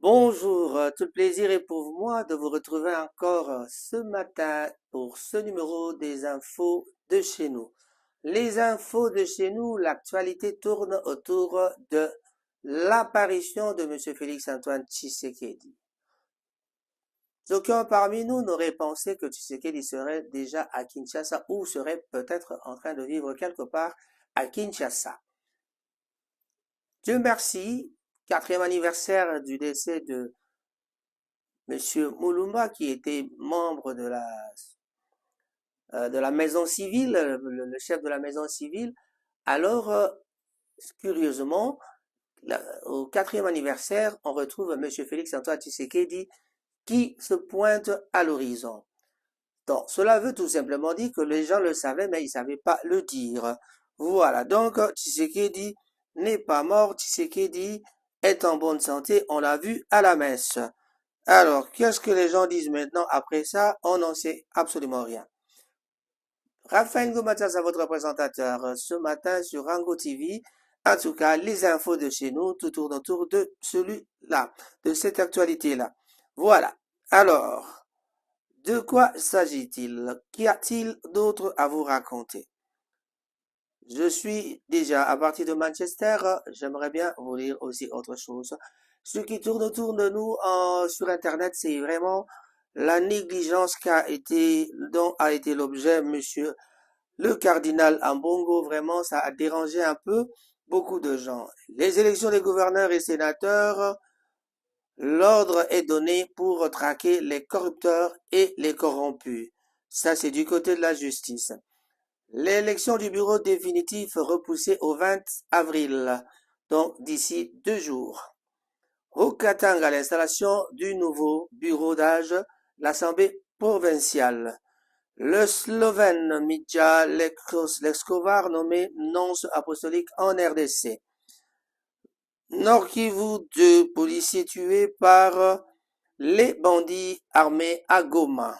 Bonjour, tout le plaisir est pour moi de vous retrouver encore ce matin pour ce numéro des infos de chez nous. Les infos de chez nous, l'actualité tourne autour de l'apparition de M. Félix-Antoine Tshisekedi. Aucun parmi nous n'aurait pensé que Tshisekedi serait déjà à Kinshasa ou serait peut-être en train de vivre quelque part à Kinshasa. Dieu merci, 4e anniversaire du décès de Monsieur Moulumba, qui était membre de la maison civile, le chef de la maison civile. Alors, curieusement, au 4e anniversaire, on retrouve Monsieur Félix-Antoine Tshisekedi qui se pointe à l'horizon. Donc, cela veut tout simplement dire que les gens le savaient, mais ils ne savaient pas le dire. Voilà, donc Tshisekedi n'est pas mort, Tshisekedi est en bonne santé, on l'a vu à la messe. Alors, qu'est-ce que les gens disent maintenant après ça? On n'en sait absolument rien. Raphaël Gomatas à votre présentateur ce matin sur Rango TV. En tout cas, les infos de chez nous, tout tourne autour de celui-là, de cette actualité-là. Voilà. Alors, de quoi s'agit-il? Qu'y a-t-il d'autre à vous raconter? Je suis déjà à partir de Manchester. J'aimerais bien vous dire aussi autre chose. Ce qui tourne autour de nous sur Internet, c'est vraiment la négligence dont a été l'objet monsieur le cardinal Ambongo. Vraiment, ça a dérangé un peu beaucoup de gens. Les élections des gouverneurs et sénateurs, l'ordre est donné pour traquer les corrupteurs et les corrompus. Ça, c'est du côté de la justice. L'élection du bureau définitif repoussée au 20 avril, donc d'ici 2 jours. Au Katanga, l'installation du nouveau bureau d'âge, l'Assemblée provinciale. Le Slovène Mitja Leskovar nommé nonce apostolique en RDC. Nord Kivu, 2 policiers tués par les bandits armés à Goma.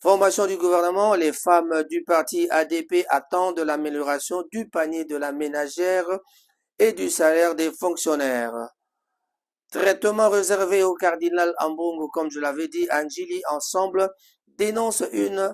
Formation du gouvernement, les femmes du parti ADP attendent l'amélioration du panier de la ménagère et du salaire des fonctionnaires. Traitement réservé au cardinal Ambongo, comme je l'avais dit, Angili ensemble dénonce une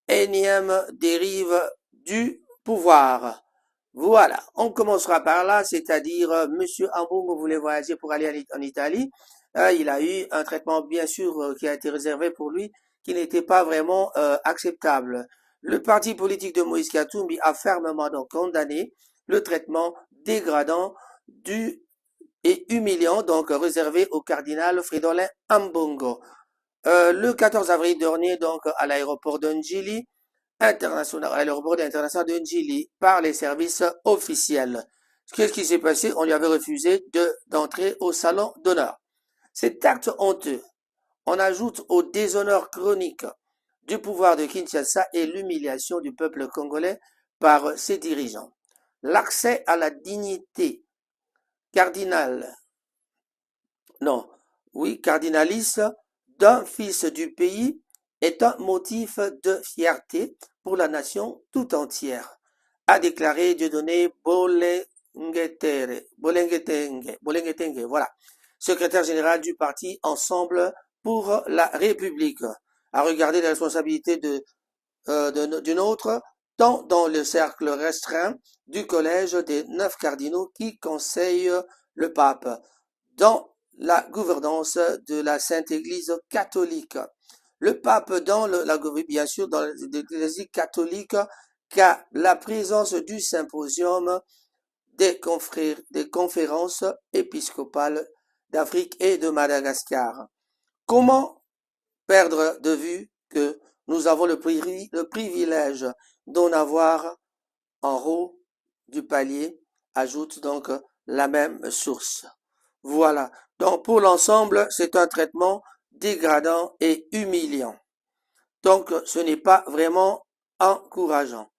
énième dérive du pouvoir. Voilà, on commencera par là, c'est-à-dire Monsieur Ambongo voulait voyager pour aller en Italie. Il a eu un traitement bien sûr qui a été réservé pour lui, qui n'était pas vraiment acceptable. Le parti politique de Moïse Katumbi a fermement donc condamné le traitement dégradant et humiliant donc réservé au cardinal Fridolin Ambongo. Le 14 avril dernier, donc à l'aéroport de Njili, à l'aéroport international de Njili, par les services officiels. Qu'est-ce qui s'est passé? On lui avait refusé d'entrer au salon d'honneur. Cet acte honteux, on ajoute au déshonneur chronique du pouvoir de Kinshasa et l'humiliation du peuple congolais par ses dirigeants. L'accès à la dignité cardinaliste d'un fils du pays est un motif de fierté pour la nation tout entière, a déclaré Dieudonné Bolengetenge, voilà, secrétaire général du parti Ensemble pour la République, a regardé les responsabilités d'une autre, tant dans le cercle restreint du collège des 9 cardinaux qui conseillent le pape, dans la gouvernance de la Sainte Église catholique. Le pape bien sûr dans l'Église catholique, car la présence du symposium des conférences épiscopales d'Afrique et de Madagascar. Comment perdre de vue que nous avons le privilège d'en avoir en haut du palier, ajoute donc la même source. Voilà. Donc, pour l'ensemble, c'est un traitement dégradant et humiliant. Donc, ce n'est pas vraiment encourageant.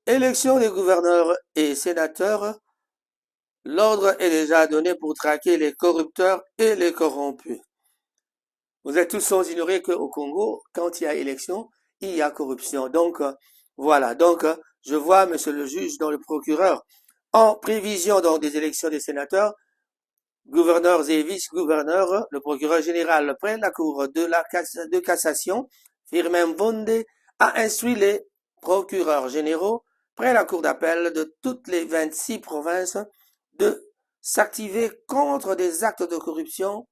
Élection des gouverneurs et sénateurs. L'ordre est déjà donné pour traquer les corrupteurs et les corrompus. Vous êtes tous sans ignorer qu'au Congo, quand il y a élection, il y a corruption. Donc, voilà. Donc, je vois, monsieur le juge, dans le procureur, En prévision donc des élections des sénateurs, gouverneurs et vice-gouverneurs, le procureur général près la Cour de cassation, Firmin Bonde, a instruit les procureurs généraux près la Cour d'appel de toutes les 26 provinces de s'activer contre des actes de corruption,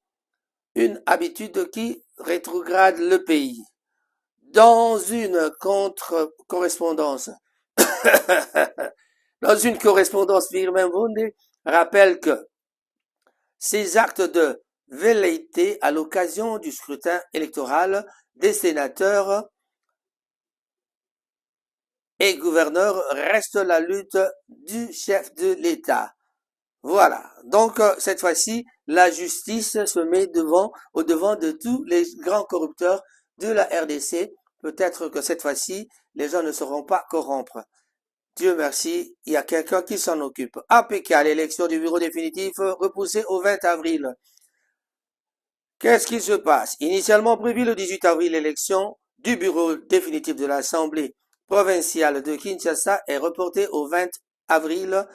une habitude qui rétrograde le pays. Dans une correspondance, Firmin Bonde rappelle que ces actes de velléité à l'occasion du scrutin électoral des sénateurs et gouverneurs restent la lutte du chef de l'État. Voilà. Donc, cette fois-ci, la justice se met au devant de tous les grands corrupteurs de la RDC. Peut-être que cette fois-ci, les gens ne sauront pas corrompre. Dieu merci, il y a quelqu'un qui s'en occupe. APK, l'élection du bureau définitif repoussée au 20 avril. Qu'est-ce qui se passe? Initialement prévu le 18 avril, l'élection du bureau définitif de l'Assemblée provinciale de Kinshasa est reportée au 20 avril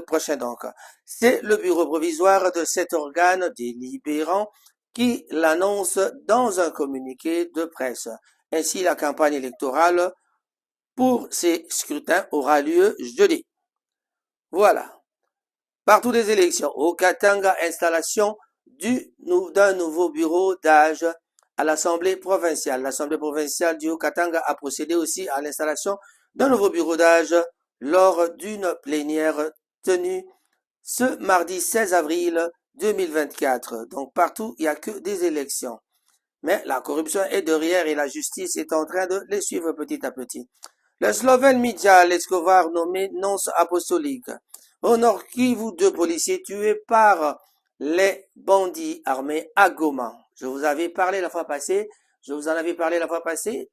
prochain donc. C'est le bureau provisoire de cet organe délibérant qui l'annonce dans un communiqué de presse. Ainsi, la campagne électorale pour ces scrutins aura lieu jeudi. Voilà. Partout des élections. Au Katanga, installation d'un nouveau bureau d'âge à l'Assemblée provinciale. L'Assemblée provinciale du Haut-Katanga a procédé aussi à l'installation d'un nouveau bureau d'âge lors d'une plénière tenue ce mardi 16 avril 2024. Donc partout, il n'y a que des élections. Mais la corruption est derrière et la justice est en train de les suivre petit à petit. Le Slovène Mitja Leskovar nommé nonce apostolique. Au Nord Kivu, 2 policiers tués par les bandits armés à Goma. Je vous en avais parlé la fois passée.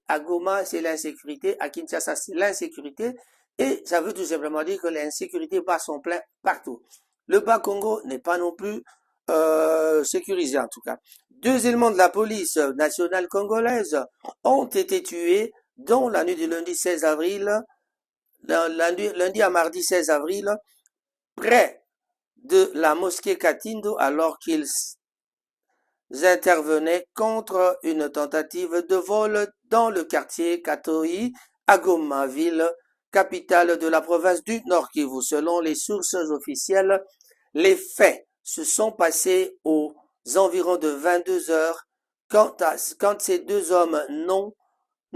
À Goma, c'est l'insécurité. À Kinshasa, c'est l'insécurité. Et ça veut tout simplement dire que l'insécurité bat son plein partout. Le Bas-Congo n'est pas non plus sécurisé en tout cas. 2 éléments de la police nationale congolaise ont été tués dont la nuit du lundi 16 avril, lundi à mardi 16 avril, près de la mosquée Katindo, alors qu'ils intervenaient contre une tentative de vol dans le quartier Katoi, à Goma, ville capitale de la province du Nord Kivu. Selon les sources officielles, les faits se sont passés aux environs de 22 heures quand ces 2 hommes non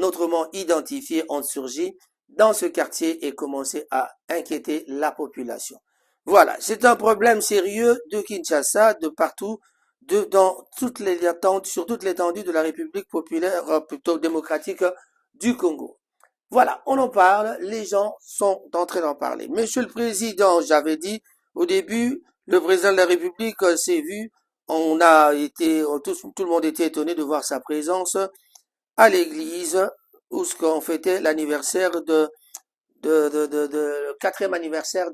autrement identifiés ont surgi dans ce quartier et commencé à inquiéter la population. Voilà, c'est un problème sérieux de Kinshasa, de partout, sur toute l'étendue de la République populaire, plutôt démocratique du Congo. Voilà, on en parle, les gens sont en train d'en parler. Monsieur le Président, j'avais dit au début, le président de la République s'est vu, tout le monde était étonné de voir sa présence à l'église où on fêtait l'anniversaire le 4e anniversaire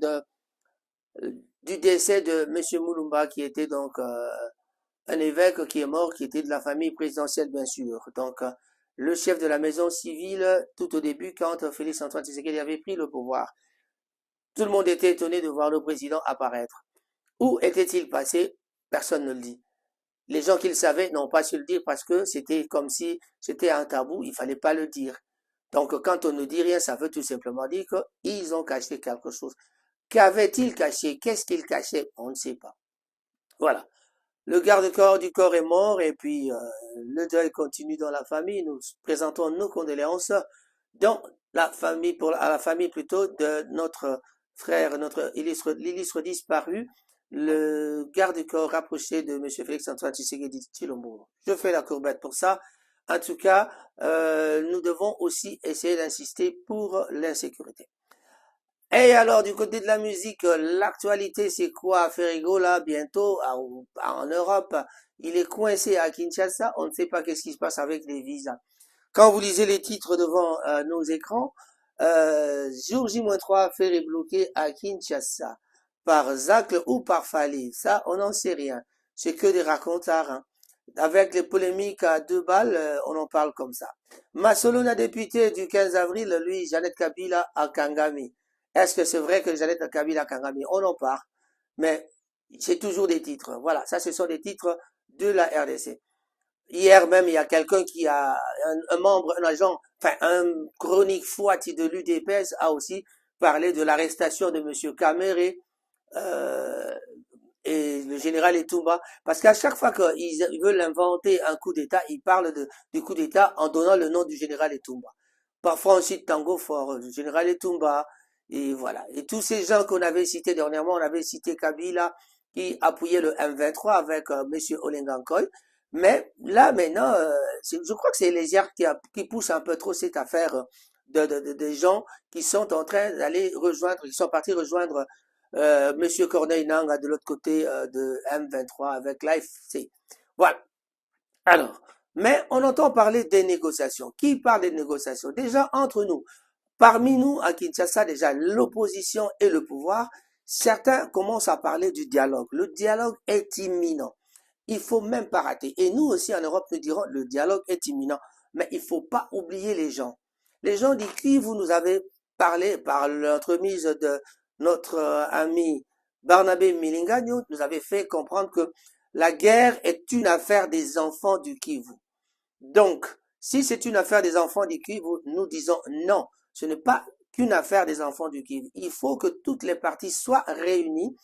du décès de M. Moulumba, qui était donc un évêque qui est mort, qui était de la famille présidentielle bien sûr. Donc le chef de la maison civile tout au début quand Félix Antoine Tshisekedi avait pris le pouvoir. Tout le monde était étonné de voir le président apparaître. Où était-il passé? Personne ne le dit. Les gens qui le savaient n'ont pas su le dire parce que c'était comme si c'était un tabou, il fallait pas le dire. Donc quand on ne dit rien, ça veut tout simplement dire qu'ils ont caché quelque chose. Qu'avait-il caché? Qu'est-ce qu'il cachait? On ne sait pas. Voilà. Le garde-corps du corps est mort et puis le deuil continue dans la famille. Nous présentons nos condoléances dans la famille, à la famille plutôt de notre frère, l'illustre disparu, le garde-corps rapproché de M. Félix-Antoine Tshisekedi Tshilombo. Je fais la courbette pour ça. En tout cas, nous devons aussi essayer d'insister pour l'insécurité. Et alors, du côté de la musique, l'actualité, c'est quoi? Ferrigo, là, bientôt, en Europe, il est coincé à Kinshasa. On ne sait pas qu'est-ce qui se passe avec les visas. Quand vous lisez les titres devant nos écrans, jour J-3, Ferry bloqué à Kinshasa par Zacle ou par Fali. Ça, on n'en sait rien. C'est que des racontards. Hein. Avec les polémiques à 2 balles, on en parle comme ça. Masolo, la députée du 15 avril, lui, Jeannette Kabila à Kangami. Est-ce que c'est vrai que j'allais de Kabila Kangami? On en parle, mais c'est toujours des titres. Voilà, ça ce sont des titres de la RDC. Hier même, il y a quelqu'un qui a, un membre, un agent, enfin un chronique Fouati de l'UDPS a aussi parlé de l'arrestation de Monsieur Kamere euh, et le général Etumba, parce qu'à chaque fois qu'ils veulent inventer un coup d'État, ils parlent du coup d'État en donnant le nom du général Etumba. Parfois on cite Tango Fort, le général Etumba, et voilà. Et tous ces gens qu'on avait cités dernièrement, on avait cité Kabila, qui appuyait le M23 avec Monsieur Olengankoy. Mais là, maintenant, je crois que c'est les qui poussent un peu trop cette affaire de gens qui sont en train d'aller rejoindre, qui sont partis rejoindre Monsieur Corneille Nanga de l'autre côté de M23 avec l'AFC. Voilà. Alors, mais on entend parler des négociations. Qui parle des négociations? Déjà entre nous. Parmi nous, à Kinshasa, déjà l'opposition et le pouvoir, certains commencent à parler du dialogue. Le dialogue est imminent. Il faut même pas rater. Et nous aussi en Europe, nous dirons le dialogue est imminent. Mais il faut pas oublier les gens. Les gens disent qui vous nous avez parlé par l'entremise de notre ami Barnabé Milinga, nous avait fait comprendre que la guerre est une affaire des enfants du Kivu. Donc, si c'est une affaire des enfants du Kivu, nous disons non, ce n'est pas qu'une affaire des enfants du Kivu. Il faut que toutes les parties soient réunies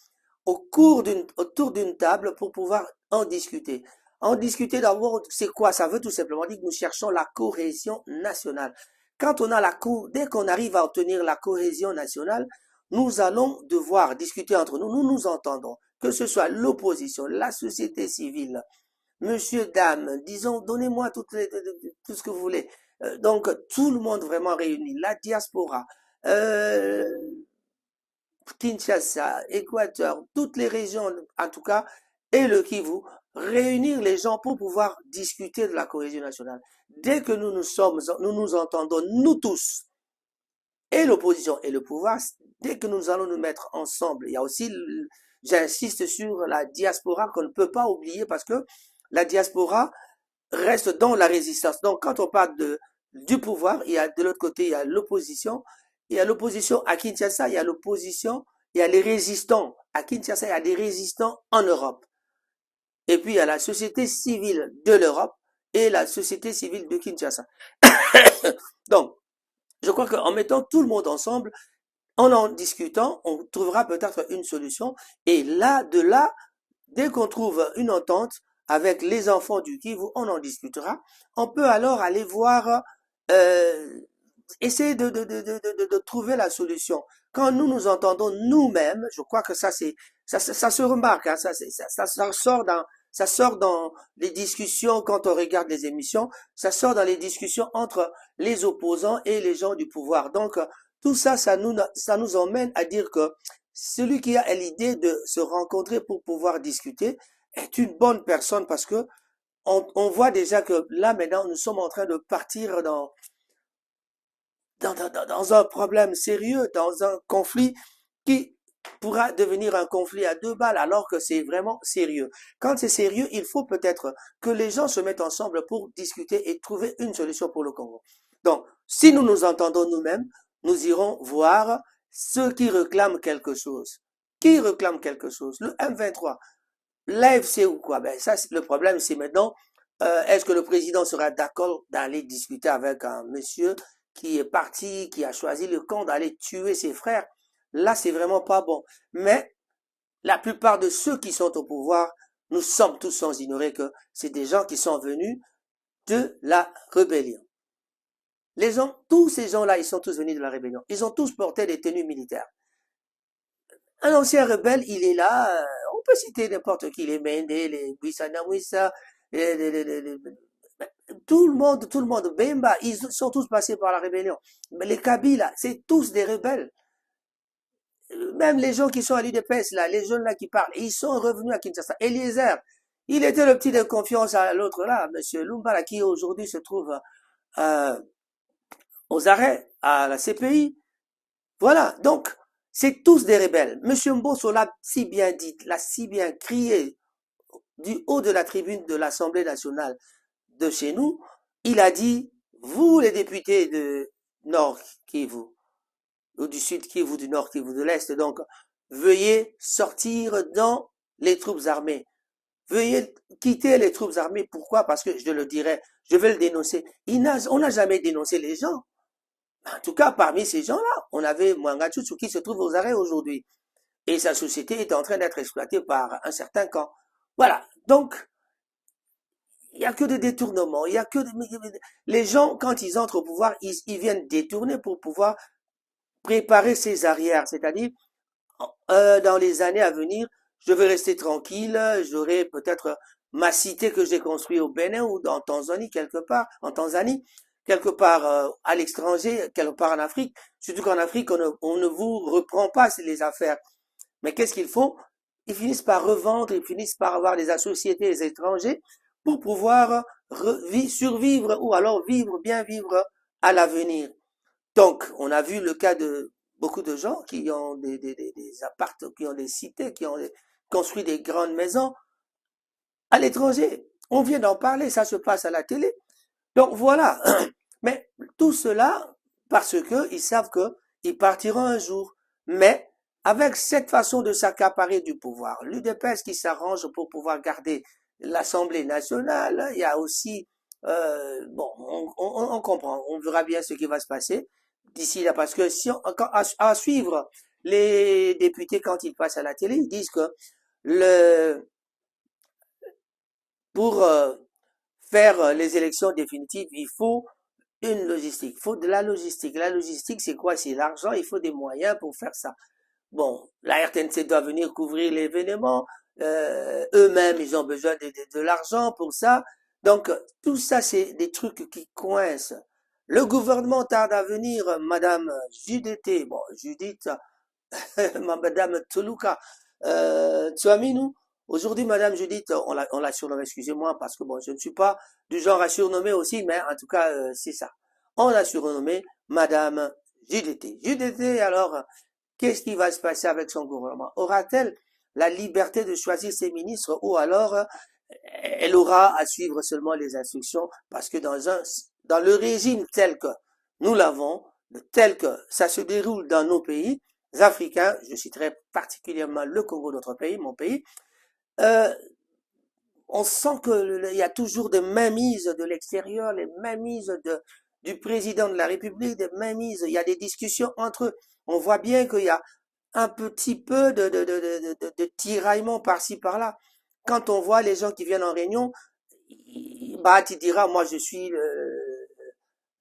autour d'une table pour pouvoir en discuter. En discuter d'abord, c'est quoi? Ça veut tout simplement dire que nous cherchons la cohésion nationale. Quand on a dès qu'on arrive à obtenir la cohésion nationale, nous allons devoir discuter entre nous, nous nous entendons, que ce soit l'opposition, la société civile, monsieur, dame, disons, donnez-moi tout ce que vous voulez. Donc, tout le monde vraiment réuni, la diaspora, euh, Kinshasa, Équateur, toutes les régions, en tout cas, et le Kivu, réunir les gens pour pouvoir discuter de la cohésion nationale. Dès que nous nous entendons, nous tous, et l'opposition et le pouvoir, dès que nous allons nous mettre ensemble, il y a aussi, j'insiste sur la diaspora qu'on ne peut pas oublier parce que la diaspora reste dans la résistance. Donc, quand on parle du pouvoir, il y a de l'autre côté, il y a l'opposition. Il y a l'opposition à Kinshasa, il y a l'opposition, il y a les résistants. À Kinshasa, il y a des résistants en Europe. Et puis, il y a la société civile de l'Europe et la société civile de Kinshasa. Donc, je crois qu'en mettant tout le monde ensemble, en discutant, on trouvera peut-être une solution. Et là, dès qu'on trouve une entente avec les enfants du Kivu, on en discutera. On peut alors aller voir, euh, essayer de trouver la solution. Quand nous nous entendons nous-mêmes, je crois que ça se remarque, hein, ça sort dans les discussions quand on regarde les émissions, ça sort dans les discussions entre les opposants et les gens du pouvoir. Donc, tout ça, ça nous emmène à dire que celui qui a l'idée de se rencontrer pour pouvoir discuter est une bonne personne parce que on voit déjà que là maintenant nous sommes en train de partir dans un problème sérieux, dans un conflit qui pourra devenir un conflit à deux balles alors que c'est vraiment sérieux. Quand c'est sérieux, il faut peut-être que les gens se mettent ensemble pour discuter et trouver une solution pour le Congo. Donc, si nous nous entendons nous-mêmes, nous irons voir ceux qui réclament quelque chose. Qui réclame quelque chose? Le M23, l'AFC ou quoi? Ben ça, le problème, c'est maintenant, est-ce que le président sera d'accord d'aller discuter avec un monsieur qui est parti, qui a choisi le camp d'aller tuer ses frères? Là, c'est vraiment pas bon. Mais la plupart de ceux qui sont au pouvoir, nous sommes tous sans ignorer que c'est des gens qui sont venus de la rébellion. Les gens, tous ces gens-là, ils sont tous venus de la rébellion. Ils ont tous porté des tenues militaires. Un ancien rebelle, il est là, on peut citer n'importe qui, les Mende, les Buissanamouissa, tout le monde, Bemba, ils sont tous passés par la rébellion. Mais les Kabila, c'est tous des rebelles. Même les gens qui sont à l'UDPS, là, les jeunes là qui parlent, ils sont revenus à Kinshasa. Eliezer, il était le petit de confiance à l'autre là, monsieur Lumba, qui aujourd'hui se trouve euh, aux arrêts à la CPI. Voilà, donc, c'est tous des rebelles. Monsieur Mbosso l'a si bien dit, l'a si bien crié du haut de la tribune de l'Assemblée nationale de chez nous. Il a dit, vous les députés de Nord Kivu, ou du Sud Kivu, du Nord Kivu, de l'Est. Donc, veuillez sortir dans les troupes armées. Veuillez quitter les troupes armées. Pourquoi? Parce que je le dirais, je vais le dénoncer. On n'a jamais dénoncé les gens. En tout cas, parmi ces gens-là, on avait Mwangachuchu qui se trouve aux arrêts aujourd'hui. Et sa société est en train d'être exploitée par un certain camp. Voilà. Donc, il n'y a que des détournements. Il y a que les gens, quand ils entrent au pouvoir, ils viennent détourner pour pouvoir préparer ses arrières. C'est-à-dire, dans les années à venir, je vais rester tranquille, j'aurai peut-être ma cité que j'ai construite au Bénin ou en Tanzanie, quelque part, quelque part à l'étranger, quelque part en Afrique. Surtout qu'en Afrique, on ne vous reprend pas les affaires. Mais qu'est-ce qu'ils font? Ils finissent par revendre, ils finissent par avoir des sociétés des étrangers pour pouvoir survivre ou alors bien vivre à l'avenir. Donc, on a vu le cas de beaucoup de gens qui ont des appartements, qui ont des cités, qui ont construit des grandes maisons à l'étranger. On vient d'en parler, ça se passe à la télé. Donc voilà. Mais tout cela parce que ils savent que ils partiront un jour. Mais avec cette façon de s'accaparer du pouvoir, l'UDPS qui s'arrange pour pouvoir garder l'Assemblée nationale, il y a aussi bon, on comprend, on verra bien ce qui va se passer d'ici là, parce que si à suivre les députés quand ils passent à la télé, ils disent que le pour faire les élections définitives, il faut une logistique, il faut de la logistique. La logistique, c'est quoi? C'est l'argent, il faut des moyens pour faire ça. Bon, la RTNC doit venir couvrir l'événement, eux-mêmes, ils ont besoin de l'argent pour ça. Donc, tout ça, c'est des trucs qui coincent. Le gouvernement tarde à venir, Madame Judith, bon, Judith, Madame Toluka, Tsuaminu. Aujourd'hui, Madame Judith, on l'a surnommée, excusez-moi, parce que bon, je ne suis pas du genre à surnommer aussi, mais en tout cas, c'est ça. On l'a surnommée Madame Judith. Judith, alors, qu'est-ce qui va se passer avec son gouvernement? Aura-t-elle la liberté de choisir ses ministres ou alors elle aura à suivre seulement les instructions parce que dans le régime tel que nous l'avons, tel que ça se déroule dans nos pays africains, je citerai particulièrement le Congo, notre pays, mon pays, euh, on sent qu'il y a toujours des mainmises de l'extérieur, les mainmises du président de la République, des mainmises, il y a des discussions entre eux. On voit bien qu'il y a un petit peu de tiraillement par-ci, par-là. Quand on voit les gens qui viennent en réunion, bah, tu diras, moi je suis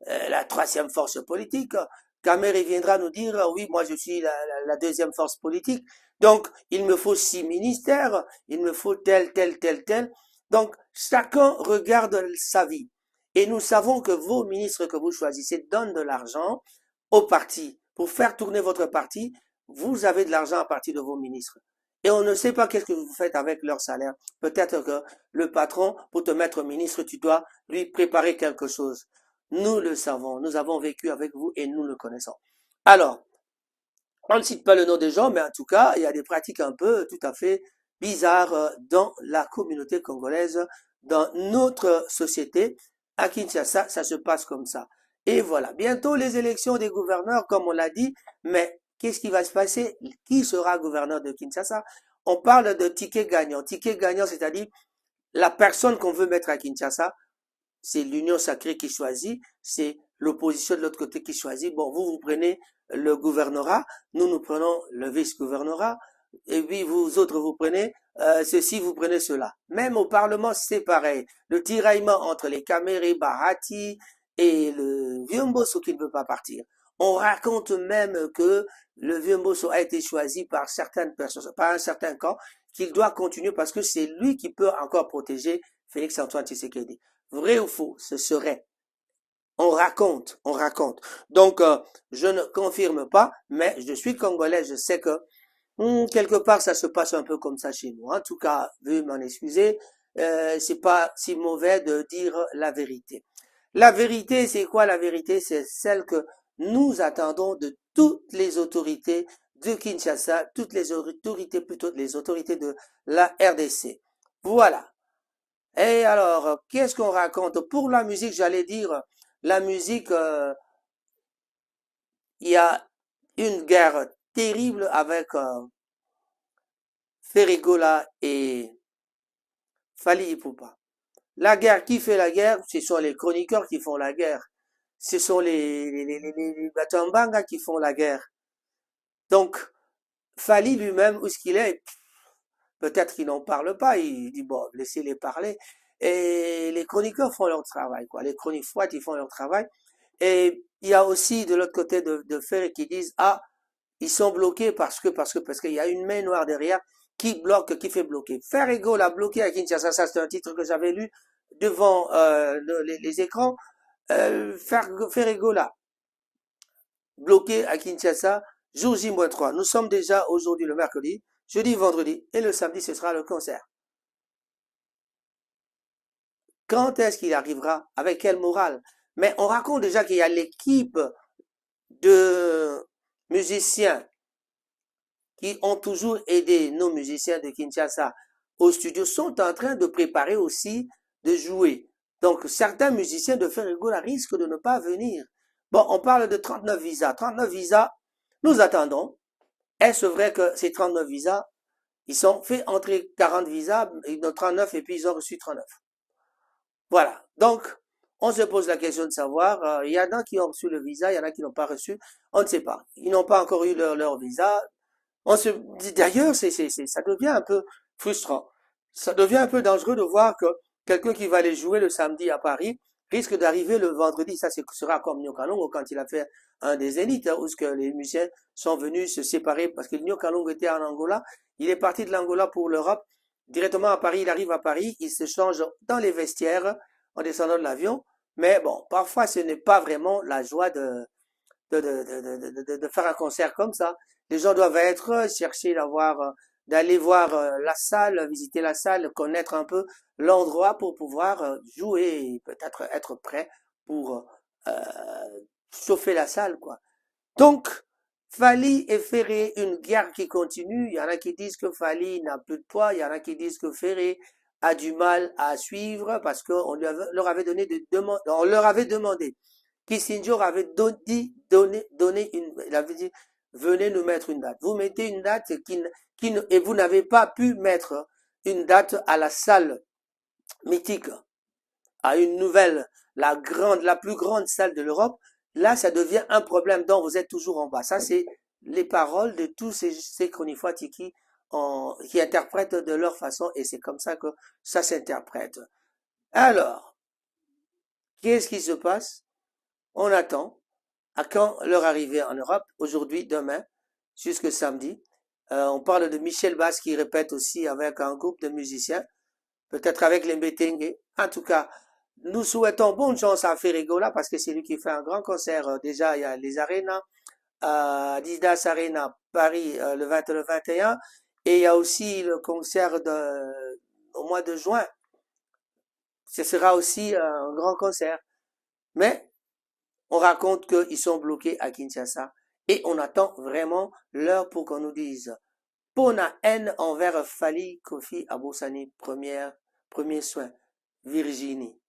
la troisième force politique. Kamer viendra nous dire, oui, moi je suis la deuxième force politique. Donc, il me faut 6 ministères, il me faut tel, tel, tel, tel. Donc, chacun regarde sa vie. Et nous savons que vos ministres que vous choisissez donnent de l'argent au parti. Pour faire tourner votre parti, vous avez de l'argent à partir de vos ministres. Et on ne sait pas qu'est-ce que vous faites avec leur salaire. Peut-être que le patron, pour te mettre ministre, tu dois lui préparer quelque chose. Nous le savons, nous avons vécu avec vous et nous le connaissons. Alors, on ne cite pas le nom des gens, mais en tout cas, il y a des pratiques un peu tout à fait bizarres dans la communauté congolaise, dans notre société. À Kinshasa, ça se passe comme ça. Et voilà, bientôt les élections des gouverneurs, comme on l'a dit, mais qu'est-ce qui va se passer? Qui sera gouverneur de Kinshasa? On parle de ticket gagnant. Ticket gagnant, c'est-à-dire la personne qu'on veut mettre à Kinshasa, c'est l'union sacrée qui choisit, c'est l'opposition de l'autre côté qui choisit. Bon, vous prenez le gouvernorat, nous prenons le vice-gouvernorat, et puis vous autres, vous prenez ceci, vous prenez cela. Même au Parlement, c'est pareil. Le tiraillement entre les Kamere Bahati et le Vieux Mbosso qui ne veut pas partir. On raconte même que le Vieux Mbosso a été choisi par certaines personnes, par un certain camp, qu'il doit continuer parce que c'est lui qui peut encore protéger Félix-Antoine Tshisekedi. Vrai ou faux, ce serait. On raconte, on raconte. Donc, je ne confirme pas, mais je suis congolais, je sais que quelque part ça se passe un peu comme ça chez nous. En tout cas, veuillez m'en excuser, c'est pas si mauvais de dire la vérité. La vérité, c'est quoi la vérité? C'est celle que nous attendons de toutes les autorités de Kinshasa, toutes les autorités, plutôt les autorités de la RDC. Voilà. Et alors, qu'est-ce qu'on raconte? Pour la musique, j'allais dire, la musique, il y a une guerre terrible avec Ferregola et Fally Ipupa. La guerre, qui fait la guerre? Ce sont les chroniqueurs qui font la guerre. Ce sont les Batambanga qui font la guerre. Donc, Fally lui-même, où est-ce qu'il est? Peut-être qu'il n'en parle pas. Il dit, bon, laissez-les parler. Et les chroniqueurs font leur travail, quoi. Les chroniques froides, ils font leur travail. Et il y a aussi de l'autre côté de Ferry qui disent, ah, ils sont bloqués parce qu'il y a une main noire derrière qui bloque, qui fait bloquer. Ferrego l'a bloqué à Kinshasa, ça c'est un titre que j'avais lu devant les écrans. Ferrego l'a bloqué à Kinshasa, jour J-3. Nous sommes déjà aujourd'hui le mercredi, jeudi, vendredi, et le samedi ce sera le concert. Quand est-ce qu'il arrivera? Avec quelle morale? Mais on raconte déjà qu'il y a l'équipe de musiciens qui ont toujours aidé nos musiciens de Kinshasa au studio sont en train de préparer aussi de jouer. Donc certains musiciens de Ferregola risquent de ne pas venir. Bon, on parle de 39 visas. 39 visas, nous attendons. Est-ce vrai que ces 39 visas, ils sont fait entrer 40 visas, 39 et puis ils ont reçu 39? Voilà. Donc, on se pose la question de savoir, il y en a qui ont reçu le visa, il y en a qui n'ont pas reçu, on ne sait pas. Ils n'ont pas encore eu leur visa. On se dit d'ailleurs, ça devient un peu frustrant. Ça devient un peu dangereux de voir que quelqu'un qui va aller jouer le samedi à Paris risque d'arriver le vendredi. Ça sera comme Nyo Kalongo quand il a fait un des Zéniths, où ce que les musiciens sont venus se séparer parce que Nyo Kalongo était en Angola. Il est parti de l'Angola pour l'Europe. Directement à Paris, il arrive à Paris, il se change dans les vestiaires en descendant de l'avion. Mais bon, parfois ce n'est pas vraiment la joie de faire un concert comme ça. Les gens doivent chercher d'aller voir la salle, visiter la salle, connaître un peu l'endroit pour pouvoir jouer et peut-être être prêt pour chauffer la salle, quoi. Donc, Fally et Ferré, une guerre qui continue. Il y en a qui disent que Fally n'a plus de poids, il y en a qui disent que Ferré a du mal à suivre parce qu'on leur avait donné on leur avait demandé. Kissinger avait donné il avait dit, venez nous mettre une date. Vous mettez une date et vous n'avez pas pu mettre une date à la salle mythique, à une nouvelle, la plus grande salle de l'Europe. Là, ça devient un problème dont vous êtes toujours en bas. Ça, c'est les paroles de tous ces chronifoiti qui interprètent de leur façon et c'est comme ça que ça s'interprète. Alors, qu'est-ce qui se passe? On attend à quand leur arrivée en Europe, aujourd'hui, demain, jusque samedi. On parle de Michel Bass qui répète aussi avec un groupe de musiciens, peut-être avec les Mbetengue. En tout cas, nous souhaitons bonne chance à Ferregola parce que c'est lui qui fait un grand concert. Déjà, il y a les Arenas, Adidas Arena Paris le 20 et le 21. Et il y a aussi le concert au mois de juin. Ce sera aussi un grand concert. Mais on raconte qu'ils sont bloqués à Kinshasa et on attend vraiment l'heure pour qu'on nous dise Pona haine envers Fally Kofi Aboussani, premier soin, Virginie.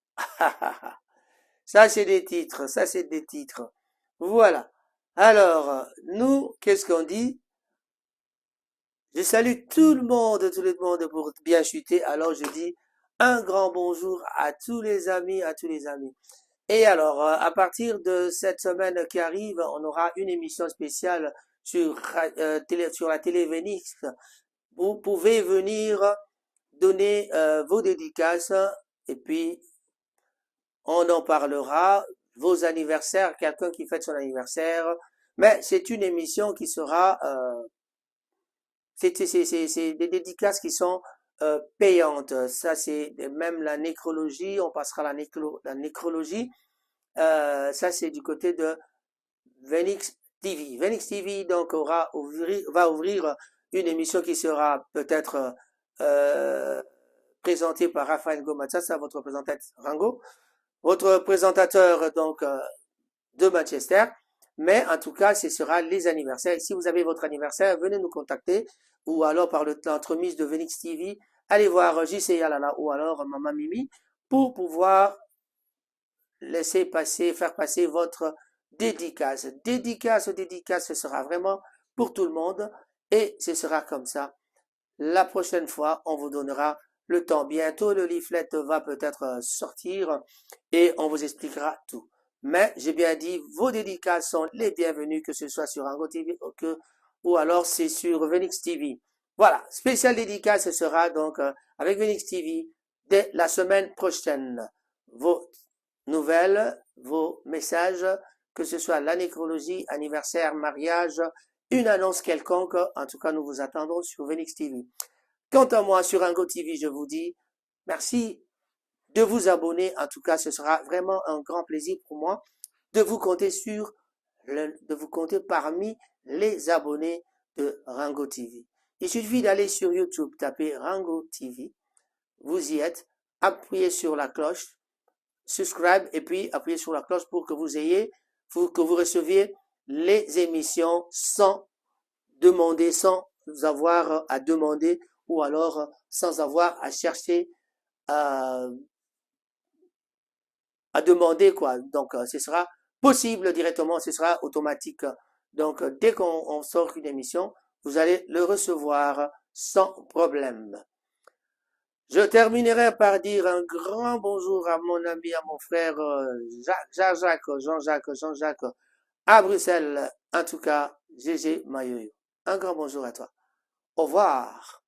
Ça c'est des titres, ça c'est des titres. Voilà. Alors, nous, qu'est-ce qu'on dit? Je salue tout le monde pour bien chuter. Alors je dis un grand bonjour à tous les amis, à tous les amis. Et alors, à partir de cette semaine qui arrive, on aura une émission spéciale sur la télé Vénix. Vous pouvez venir donner vos dédicaces et puis on en parlera. Vos anniversaires, quelqu'un qui fête son anniversaire. Mais c'est une émission qui sera... c'est des dédicaces qui sont payantes. Ça, c'est même la nécrologie. On passera à la nécrologie. Ça, c'est du côté de Venix TV. Venix TV, donc, va ouvrir une émission qui sera peut-être présentée par Raphaël Gomatsasa, votre présentateur, donc, de Manchester. Mais en tout cas, ce sera les anniversaires. Si vous avez votre anniversaire, venez nous contacter ou alors par l'entremise de Venix TV, allez voir JC Yalala ou alors Maman Mimi pour pouvoir faire passer votre dédicace. Dédicace, dédicace, ce sera vraiment pour tout le monde et ce sera comme ça. La prochaine fois, on vous donnera le temps. Bientôt, le leaflet va peut-être sortir et on vous expliquera tout. Mais j'ai bien dit, vos dédicaces sont les bienvenues, que ce soit sur Ango TV ou alors c'est sur Venix TV. Voilà, spécial dédicace, ce sera donc avec Venix TV dès la semaine prochaine. Vos nouvelles, vos messages, que ce soit la nécrologie, anniversaire, mariage, une annonce quelconque, en tout cas nous vous attendons sur Venix TV. Quant à moi, sur Ango TV, je vous dis merci de vous abonner. En tout cas, ce sera vraiment un grand plaisir pour moi de vous compter de vous compter parmi les abonnés de Rango TV. Il suffit d'aller sur YouTube, taper Rango TV. Vous y êtes. Appuyez sur la cloche, subscribe et puis appuyez sur la cloche pour que vous receviez les émissions sans demander, sans avoir à demander ou alors sans avoir à chercher à demander quoi. Donc ce sera possible directement, ce sera automatique. Donc dès qu'on sort une émission, vous allez le recevoir sans problème. Je terminerai par dire un grand bonjour à mon ami, à mon frère Jean-Jacques à Bruxelles. En tout cas, GG Mayoyo. Un grand bonjour à toi. Au revoir.